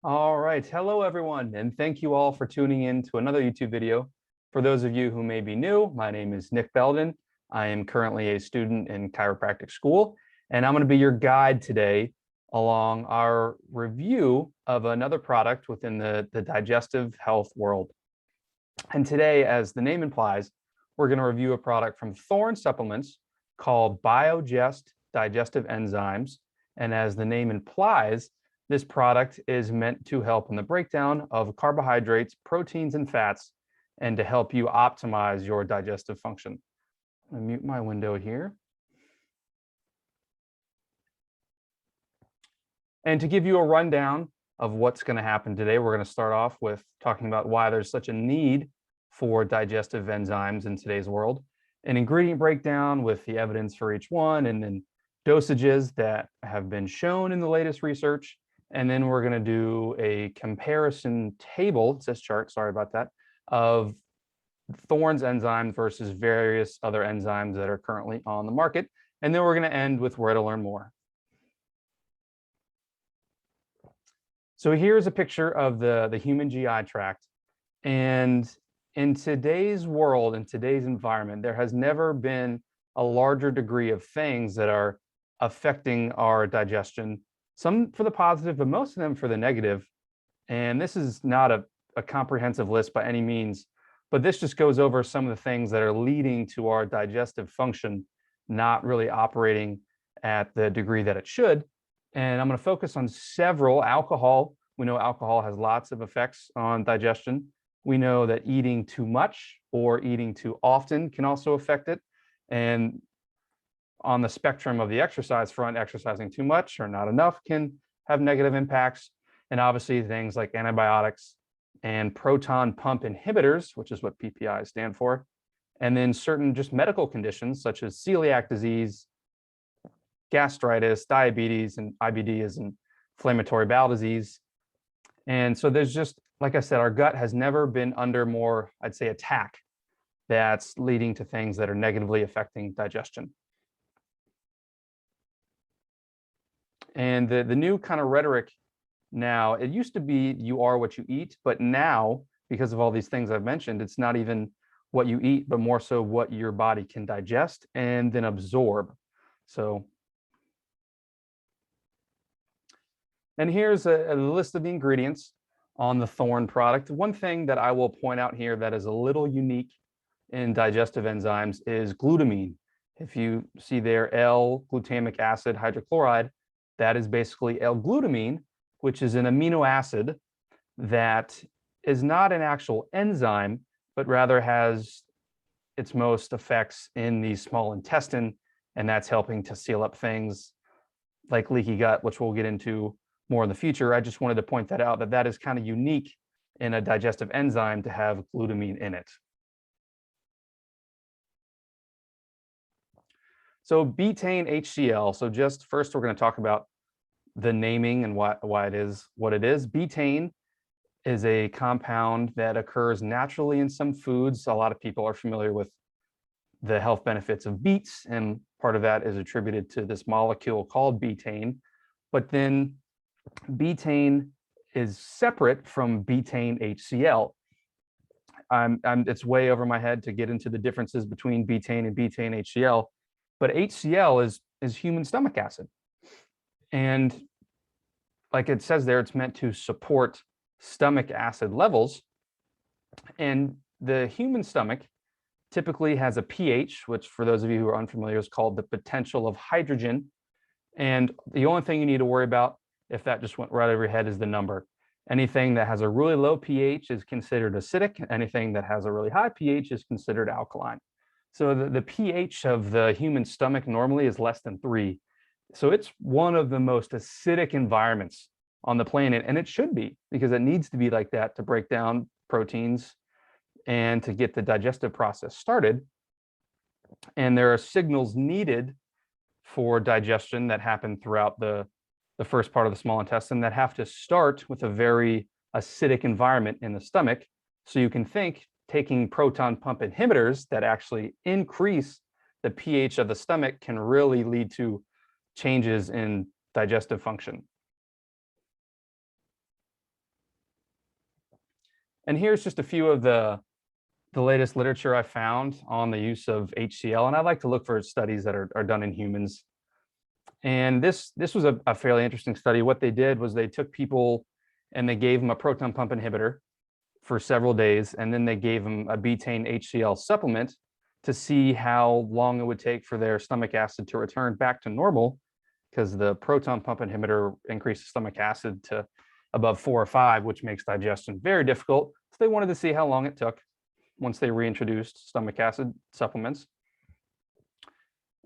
All right. Hello, everyone, and thank you all for tuning in to another YouTube video. For those of you who may be new, my name is Nick Belden. I am currently a student in chiropractic school, and I'm going to be your guide today along our review of another product within the digestive health world. And today, as the name implies, we're going to review a product from THORNE Supplements called Bio-Gest Digestive Enzymes. And as the name implies, this product is meant to help in the breakdown of carbohydrates, proteins, and fats, and to help you optimize your digestive function. I'm going to mute my window here. And to give you a rundown of what's going to happen today, we're going to start off with talking about why there's such a need for digestive enzymes in today's world, an ingredient breakdown with the evidence for each one, and then dosages that have been shown in the latest research. And then we're going to do a comparison table, it says chart, sorry about that, of THORNE's enzyme versus various other enzymes that are currently on the market. And then we're going to end with where to learn more. So here's a picture of the human GI tract. And in today's world, in today's environment, there has never been a larger degree of things that are affecting our digestion, some for the positive, but most of them for the negative. And this is not a comprehensive list by any means, but this just goes over some of the things that are leading to our digestive function not really operating at the degree that it should. And I'm going to focus on several. Alcohol. We know alcohol has lots of effects on digestion. We know that eating too much or eating too often can also affect it. And on the spectrum of the exercise front, exercising too much or not enough can have negative impacts. And obviously things like antibiotics and proton pump inhibitors, which is what PPIs stand for, and then certain just medical conditions such as celiac disease, gastritis, diabetes, and IBD is inflammatory bowel disease. And so there's just, like I said, our gut has never been under more, I'd say, attack that's leading to things that are negatively affecting digestion. And the new kind of rhetoric now, it used to be you are what you eat, but now, because of all these things I've mentioned, it's not even what you eat, but more so what your body can digest and then absorb. So, and here's a list of the ingredients on the THORNE product. One thing that I will point out here that is a little unique in digestive enzymes is glutamine. If you see there, L-glutamic acid hydrochloride, that is basically L-glutamine, which is an amino acid that is not an actual enzyme, but rather has its most effects in the small intestine, and that's helping to seal up things like leaky gut, which we'll get into more in the future. I just wanted to point that out, that is kind of unique in a digestive enzyme to have glutamine in it. So betaine HCL. So just first, we're going to talk about the naming and why it is what it is. Betaine is a compound that occurs naturally in some foods. A lot of people are familiar with the health benefits of beets, and part of that is attributed to this molecule called betaine. But then betaine is separate from betaine HCL. It's way over my head to get into the differences between betaine and betaine HCL, but HCL is human stomach acid. And like it says there, it's meant to support stomach acid levels. And the human stomach typically has a pH, which for those of you who are unfamiliar is called the potential of hydrogen. And the only thing you need to worry about, if that just went right over your head, is the number. Anything that has a really low pH is considered acidic. Anything that has a really high pH is considered alkaline. So the pH of the human stomach normally is less than 3. So it's one of the most acidic environments on the planet, and it should be, because it needs to be like that to break down proteins and to get the digestive process started. And there are signals needed for digestion that happen throughout the first part of the small intestine that have to start with a very acidic environment in the stomach. So you can think taking proton pump inhibitors that actually increase the pH of the stomach can really lead to changes in digestive function. And here's just a few of the latest literature I found on the use of HCl. And I like to look for studies that are done in humans. And this was a fairly interesting study. What they did was they took people and they gave them a proton pump inhibitor for several days, and then they gave them a betaine HCl supplement to see how long it would take for their stomach acid to return back to normal, because the proton pump inhibitor increases stomach acid to above 4 or 5, which makes digestion very difficult. So they wanted to see how long it took once they reintroduced stomach acid supplements.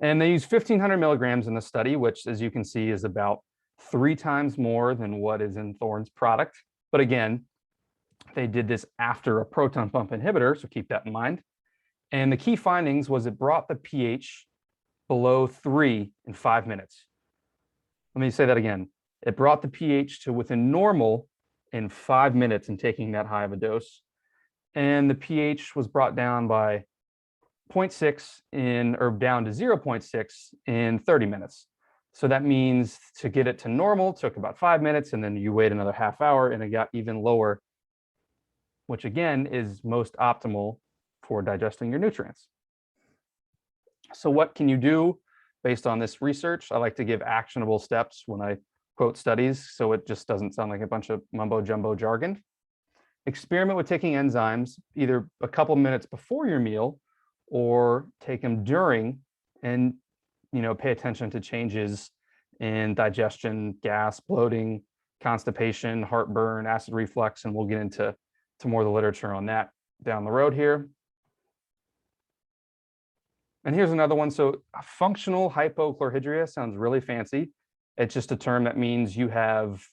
And they used 1,500 milligrams in the study, which, as you can see, is about 3 times more than what is in THORNE's product. But again, they did this after a proton pump inhibitor, so keep that in mind. And the key findings was it brought the pH below 3 in 5 minutes. Let me say that again. It brought the pH to within normal in 5 minutes in taking that high of a dose. And the pH was brought down by 0.6 or down to 0.6 in 30 minutes. So that means to get it to normal took about 5 minutes, and then you wait another half hour and it got even lower, which again is most optimal for digesting your nutrients. So what can you do based on this research? I like to give actionable steps when I quote studies, so it just doesn't sound like a bunch of mumbo jumbo jargon. Experiment with taking enzymes either a couple minutes before your meal or take them during, and pay attention to changes in digestion, gas, bloating, constipation, heartburn, acid reflux, and we'll get into more of the literature on that down the road here. And here's another one. So functional hypochlorhydria sounds really fancy. It's just a term that means you have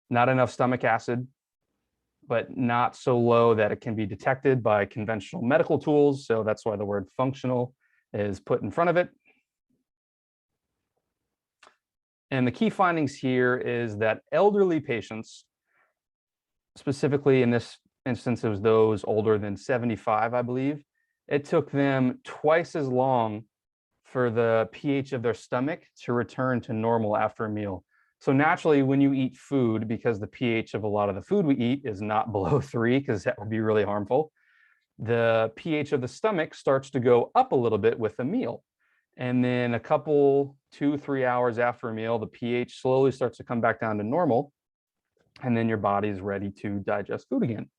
not enough stomach acid, but not so low that it can be detected by conventional medical tools. So that's why the word functional is put in front of it. And the key findings here is that elderly patients, specifically in this instance, it was those older than 75, I believe, it took them twice as long for the pH of their stomach to return to normal after a meal. So naturally, when you eat food, because the pH of a lot of the food we eat is not below 3, because that would be really harmful, the pH of the stomach starts to go up a little bit with a meal. And then a couple, 2-3 hours after a meal, the pH slowly starts to come back down to normal. And then your body's ready to digest food again.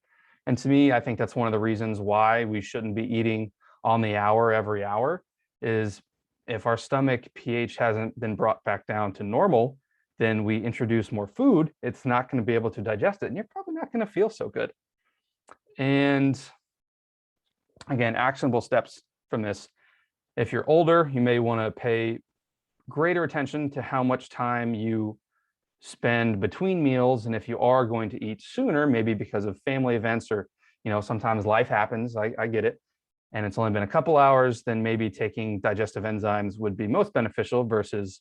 And to me, I think that's one of the reasons why we shouldn't be eating on the hour every hour, is if our stomach pH hasn't been brought back down to normal, then we introduce more food, it's not going to be able to digest it, and you're probably not going to feel so good. And again, actionable steps from this. If you're older, you may want to pay greater attention to how much time you spend between meals. And if you are going to eat sooner, maybe because of family events or, sometimes life happens, I get it, and it's only been a couple hours, then maybe taking digestive enzymes would be most beneficial versus,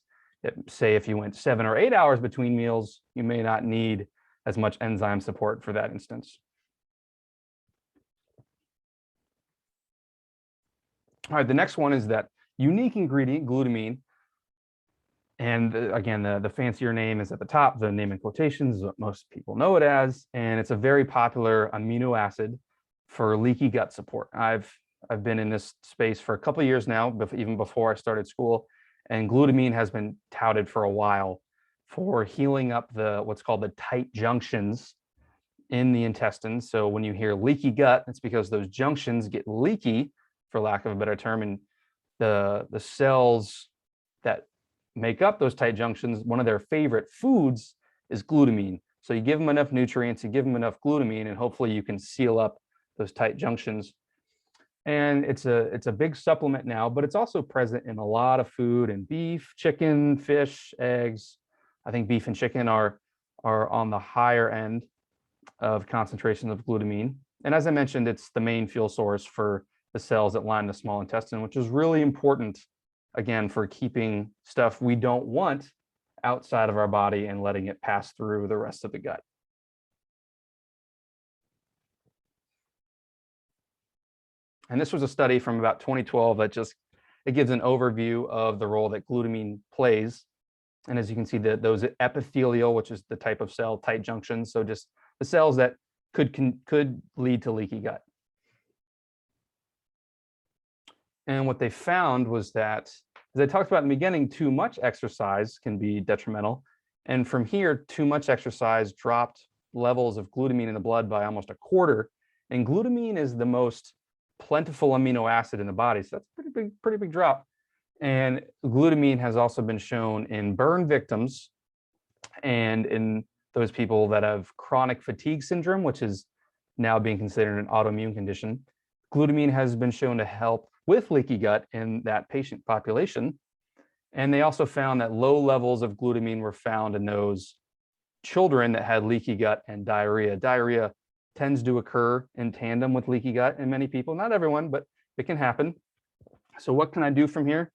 say, if you went 7 or 8 hours between meals, you may not need as much enzyme support for that instance. All right, the next one is that unique ingredient, glutamine. And again, the fancier name is at the top. The name in quotations is what most people know it as. And it's a very popular amino acid for leaky gut support. I've been in this space for a couple of years now, even before I started school. And glutamine has been touted for a while for healing up what's called the tight junctions in the intestines. So when you hear leaky gut, it's because those junctions get leaky, for lack of a better term, and the cells that make up those tight junctions, one of their favorite foods is glutamine. So you give them enough nutrients, you give them enough glutamine, and hopefully you can seal up those tight junctions. And it's a big supplement now, but it's also present in a lot of food, and beef, chicken, fish, eggs. I think beef and chicken are on the higher end of concentrations of glutamine. And as I mentioned, it's the main fuel source for the cells that line the small intestine, which is really important, again, for keeping stuff we don't want outside of our body and letting it pass through the rest of the gut. And this was a study from about 2012 that it gives an overview of the role that glutamine plays. And as you can see, those epithelial, which is the type of cell, tight junctions, so just the cells that could lead to leaky gut. And what they found was that, as I talked about in the beginning, too much exercise can be detrimental. And from here, too much exercise dropped levels of glutamine in the blood by almost a quarter. And glutamine is the most plentiful amino acid in the body. So that's a pretty big drop. And glutamine has also been shown in burn victims and in those people that have chronic fatigue syndrome, which is now being considered an autoimmune condition. Glutamine has been shown to help with leaky gut in that patient population. And they also found that low levels of glutamine were found in those children that had leaky gut and diarrhea. Diarrhea tends to occur in tandem with leaky gut in many people, not everyone, but it can happen. So what can I do from here?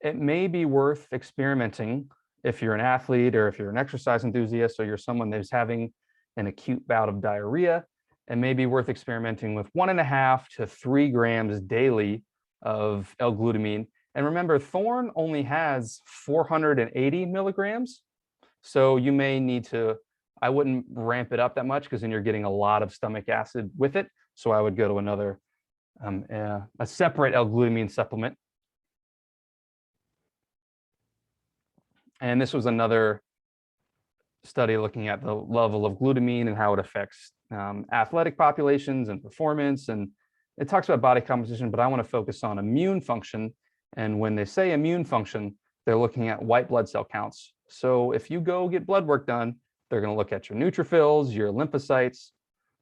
It may be worth experimenting if you're an athlete or if you're an exercise enthusiast or you're someone that's having an acute bout of diarrhea. It may be worth experimenting with 1.5 to 3 grams daily of L-Glutamine. And remember, THORNE only has 480 milligrams. So you may need to, I wouldn't ramp it up that much because then you're getting a lot of stomach acid with it. So I would go to another, a separate L-Glutamine supplement. And this was another study looking at the level of glutamine and how it affects athletic populations and performance. And it talks about body composition, but I want to focus on immune function. And when they say immune function, they're looking at white blood cell counts. So if you go get blood work done, they're going to look at your neutrophils, your lymphocytes,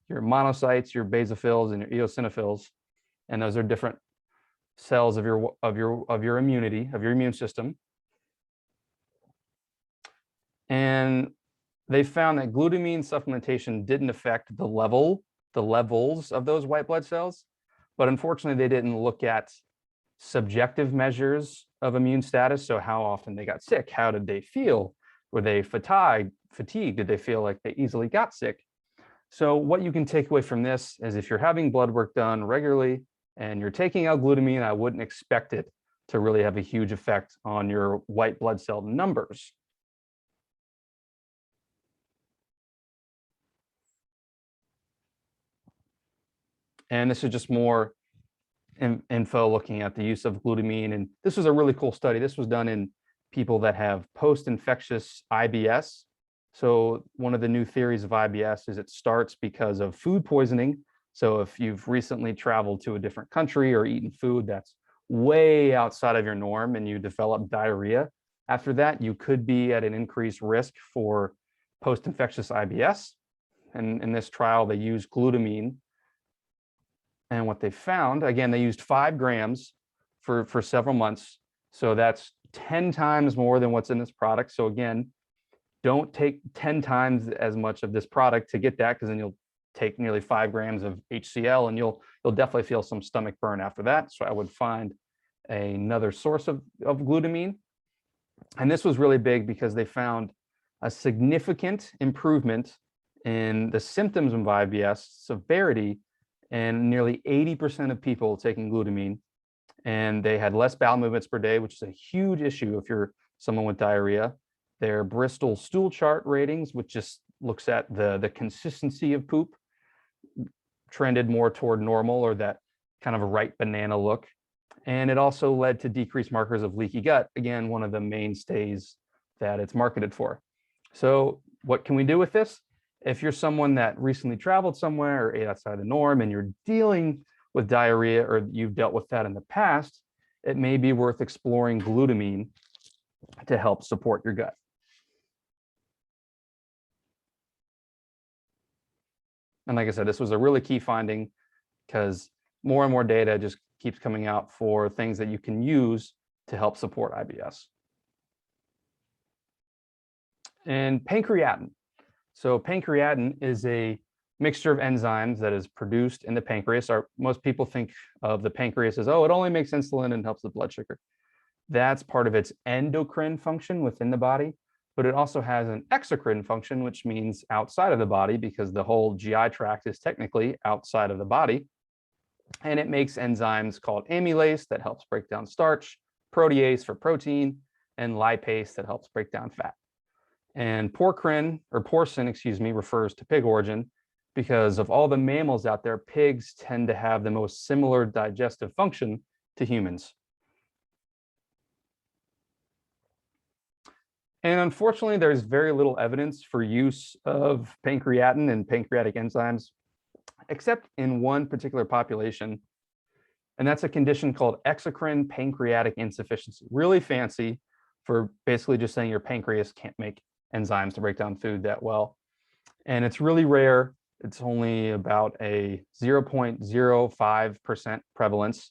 your monocytes, your basophils, and your eosinophils. And those are different cells of your immunity, of your immune system. And they found that glutamine supplementation didn't affect the levels of those white blood cells, but unfortunately they didn't look at subjective measures of immune status. So how often they got sick, how did they feel? Were they fatigued? Did they feel like they easily got sick? So what you can take away from this is if you're having blood work done regularly and you're taking L-Glutamine, I wouldn't expect it to really have a huge effect on your white blood cell numbers. And this is just more info looking at the use of glutamine. And this was a really cool study. This was done in people that have post-infectious IBS. So one of the new theories of IBS is it starts because of food poisoning. So if you've recently traveled to a different country or eaten food that's way outside of your norm and you develop diarrhea, after that, you could be at an increased risk for post-infectious IBS. And in this trial, they used glutamine. And what they found, again, they used 5 grams for several months. So that's 10 times more than what's in this product. So again, don't take 10 times as much of this product to get that, because then you'll take nearly 5 grams of HCl and you'll definitely feel some stomach burn after that. So I would find another source of glutamine. And this was really big because they found a significant improvement in the symptoms of IBS severity and nearly 80% of people taking glutamine. And they had less bowel movements per day, which is a huge issue if you're someone with diarrhea. Their Bristol stool chart ratings, which just looks at the consistency of poop, trended more toward normal, or that kind of a ripe banana look. And it also led to decreased markers of leaky gut, again, one of the mainstays that it's marketed for. So what can we do with this? If you're someone that recently traveled somewhere or ate outside the norm and you're dealing with diarrhea or you've dealt with that in the past, it may be worth exploring glutamine to help support your gut. And like I said, this was a really key finding because more and more data just keeps coming out for things that you can use to help support IBS. And pancreatin. So pancreatin is a mixture of enzymes that is produced in the pancreas. Most people think of the pancreas as, oh, it only makes insulin and helps the blood sugar. That's part of its endocrine function within the body, but it also has an exocrine function, which means outside of the body, because the whole GI tract is technically outside of the body. And it makes enzymes called amylase that helps break down starch, protease for protein, and lipase that helps break down fat. And porcin, refers to pig origin, because of all the mammals out there, pigs tend to have the most similar digestive function to humans. And unfortunately, there's very little evidence for use of pancreatin and pancreatic enzymes, except in one particular population. And that's a condition called exocrine pancreatic insufficiency. Really fancy for basically just saying your pancreas can't make enzymes to break down food that well. And it's really rare. It's only about a 0.05% prevalence.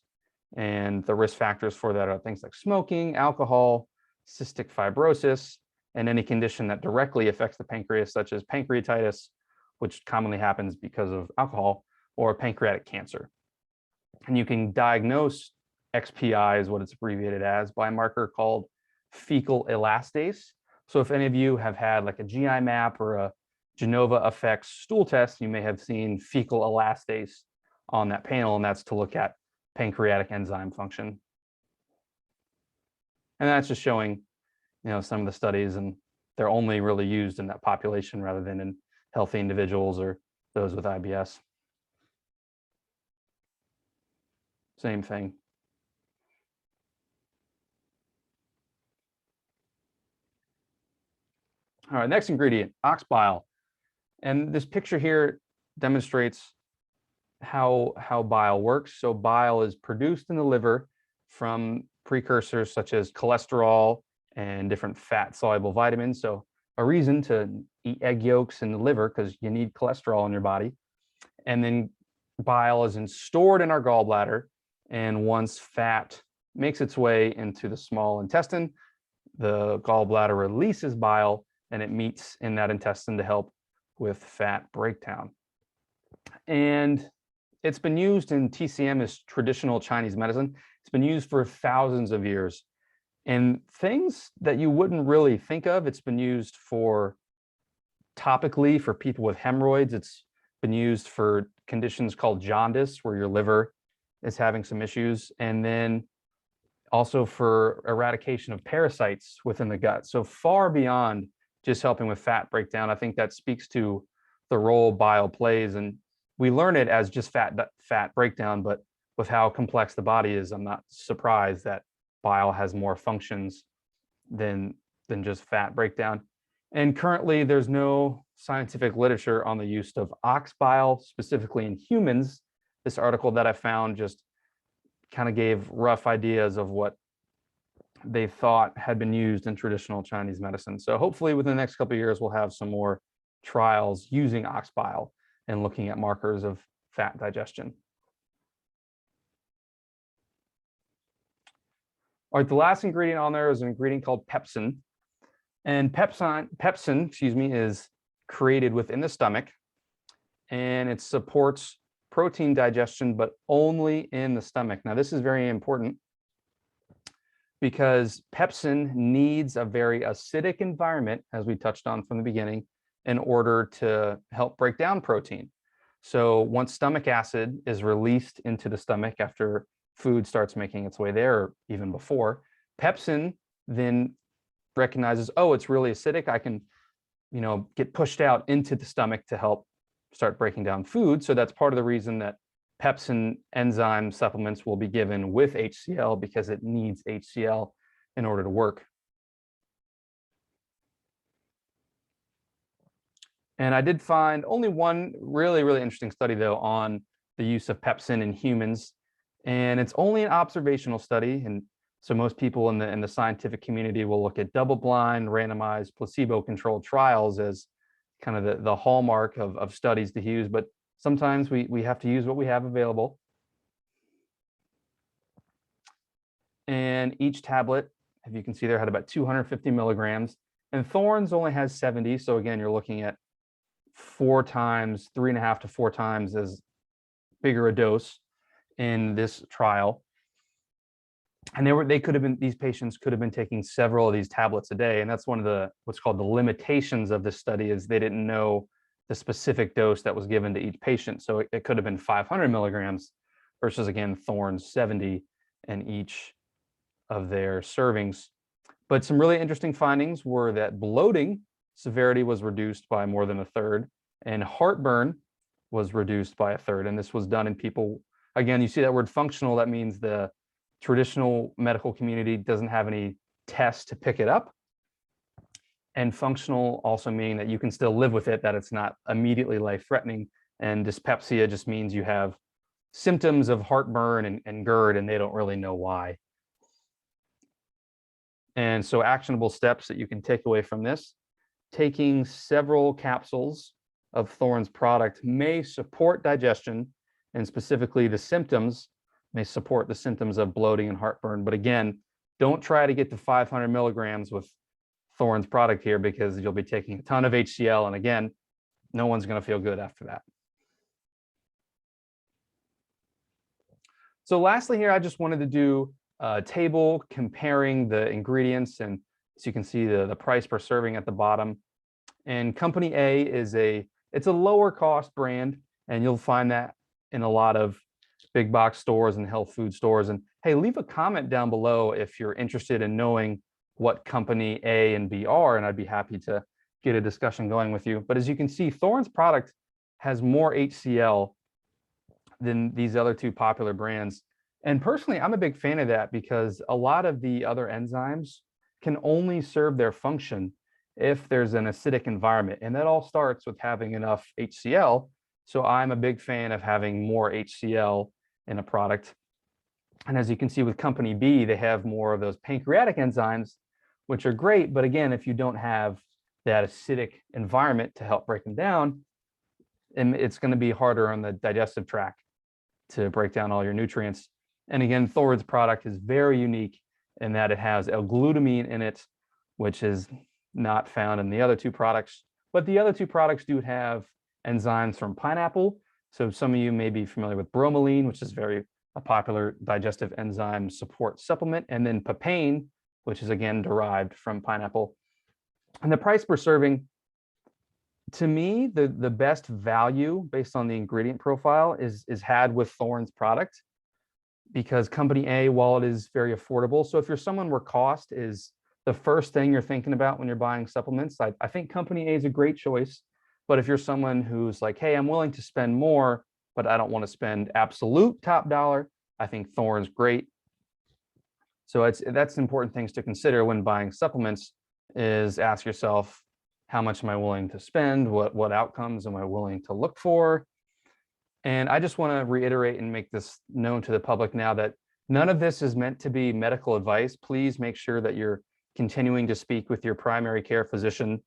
And the risk factors for that are things like smoking, alcohol, cystic fibrosis, and any condition that directly affects the pancreas, such as pancreatitis, which commonly happens because of alcohol, or pancreatic cancer. And you can diagnose XPI, is what it's abbreviated as, by a marker called fecal elastase. So if any of you have had like a GI map or a Genova effects stool test, you may have seen fecal elastase on that panel, and that's to look at pancreatic enzyme function. And that's just showing, some of the studies, and they're only really used in that population rather than in healthy individuals or those with IBS. Same thing. All right, next ingredient, ox bile. And this picture here demonstrates how bile works. So bile is produced in the liver from precursors such as cholesterol and different fat-soluble vitamins. So a reason to eat egg yolks in the liver, because you need cholesterol in your body. And then bile is stored in our gallbladder. And once fat makes its way into the small intestine, the gallbladder releases bile, and it meets in that intestine to help with fat breakdown. And it's been used in TCM as traditional Chinese medicine. It's been used for thousands of years. And things that you wouldn't really think of, it's been used for topically for people with hemorrhoids. It's been used for conditions called jaundice, where your liver is having some issues. And then also for eradication of parasites within the gut. So far beyond just helping with fat breakdown, I think that speaks to the role bile plays. And we learn it as just fat breakdown, but with how complex the body is, I'm not surprised that bile has more functions than just fat breakdown. And currently, there's no scientific literature on the use of ox bile, specifically in humans. This article that I found just kind of gave rough ideas of what they thought had been used in traditional Chinese medicine. So hopefully within the next couple of years, we'll have some more trials using ox bile and looking at markers of fat digestion. All right, the last ingredient on there is an ingredient called pepsin. And pepsin, is created within the stomach, and it supports protein digestion, but only in the stomach. Now, this is very important because pepsin needs a very acidic environment, as we touched on from the beginning, in order to help break down protein. So once stomach acid is released into the stomach after food starts making its way there, or even before, pepsin then recognizes, oh, it's really acidic. I can, get pushed out into the stomach to help start breaking down food. So that's part of the reason that pepsin enzyme supplements will be given with HCL, because it needs HCL in order to work. And I did find only one really, really interesting study, though, on the use of pepsin in humans. And it's only an observational study. And so most people in the scientific community will look at double-blind, randomized, placebo-controlled trials as kind of the hallmark of studies to use. But sometimes we have to use what we have available. And each tablet, if you can see there, had about 250 milligrams. And Thorne's only has 70. So again, you're looking at 3.5 to 4 times as bigger a dose in this trial. And these patients could have been taking several of these tablets a day. And that's one of what's called the limitations of this study, is they didn't know the specific dose that was given to each patient. So it could have been 500 milligrams versus, again, Thorne's 70 in each of their servings. But some really interesting findings were that bloating severity was reduced by more than a third, and heartburn was reduced by a third. And this was done in people, again, you see that word functional, that means the traditional medical community doesn't have any tests to pick it up. And functional also meaning that you can still live with it, that it's not immediately life-threatening. And dyspepsia just means you have symptoms of heartburn and GERD, and they don't really know why. And so actionable steps that you can take away from this: taking several capsules of Thorne's product may support digestion, and specifically the symptoms may support the symptoms of bloating and heartburn. But again, don't try to get to 500 milligrams with Thorne's product here, because you'll be taking a ton of HCl, and again, no one's going to feel good after that. So lastly here, I just wanted to do a table comparing the ingredients, and so you can see the price per serving at the bottom. And Company A is it's a lower cost brand, and you'll find that in a lot of big box stores and health food stores. And hey, leave a comment down below if you're interested in knowing what Company A and B are, and I'd be happy to get a discussion going with you. But as you can see, Thorne's product has more HCl than these other two popular brands. And personally, I'm a big fan of that, because a lot of the other enzymes can only serve their function if there's an acidic environment. And that all starts with having enough HCl. So I'm a big fan of having more HCl in a product. And as you can see with Company B, they have more of those pancreatic enzymes, which are great. But again, if you don't have that acidic environment to help break them down, and it's going to be harder on the digestive tract to break down all your nutrients. And again, Thorne's product is very unique in that it has L-Glutamine in it, which is not found in the other two products. But the other two products do have enzymes from pineapple. So some of you may be familiar with bromelain, which is a popular digestive enzyme support supplement, and then papain, which is again derived from pineapple. And the price per serving, to me, the best value based on the ingredient profile is had with Thorne's product, because Company A, while it is very affordable, so if you're someone where cost is the first thing you're thinking about when you're buying supplements, I think Company A is a great choice. But if you're someone who's like, hey, I'm willing to spend more, but I don't want to spend absolute top dollar, I think Thorne's great. So that's important things to consider when buying supplements, is ask yourself, how much am I willing to spend? What outcomes am I willing to look for? And I just want to reiterate and make this known to the public now that none of this is meant to be medical advice. Please make sure that you're continuing to speak with your primary care physician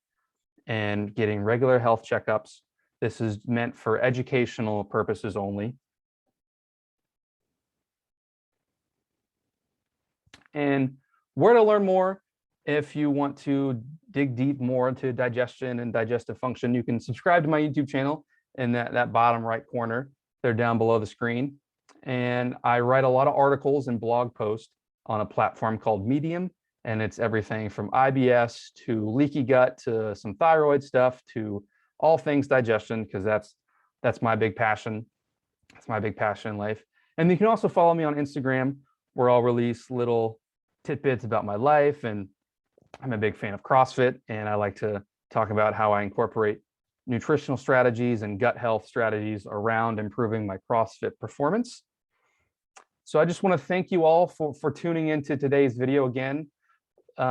and getting regular health checkups. This is meant for educational purposes only. And where to learn more, if you want to dig deep more into digestion and digestive function, you can subscribe to my YouTube channel in that bottom right corner. They're down below the screen. And I write a lot of articles and blog posts on a platform called Medium. And it's everything from IBS to leaky gut to some thyroid stuff to all things digestion, because that's my big passion. That's my big passion in life. And you can also follow me on Instagram, where I'll release little tidbits about my life. And I'm a big fan of CrossFit, and I like to talk about how I incorporate nutritional strategies and gut health strategies around improving my CrossFit performance. So I just want to thank you all for tuning into today's video again.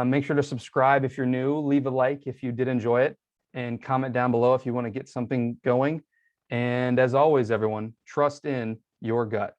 Make sure to subscribe if you're new, leave a like if you did enjoy it, and comment down below if you want to get something going. And as always, everyone, trust in your gut.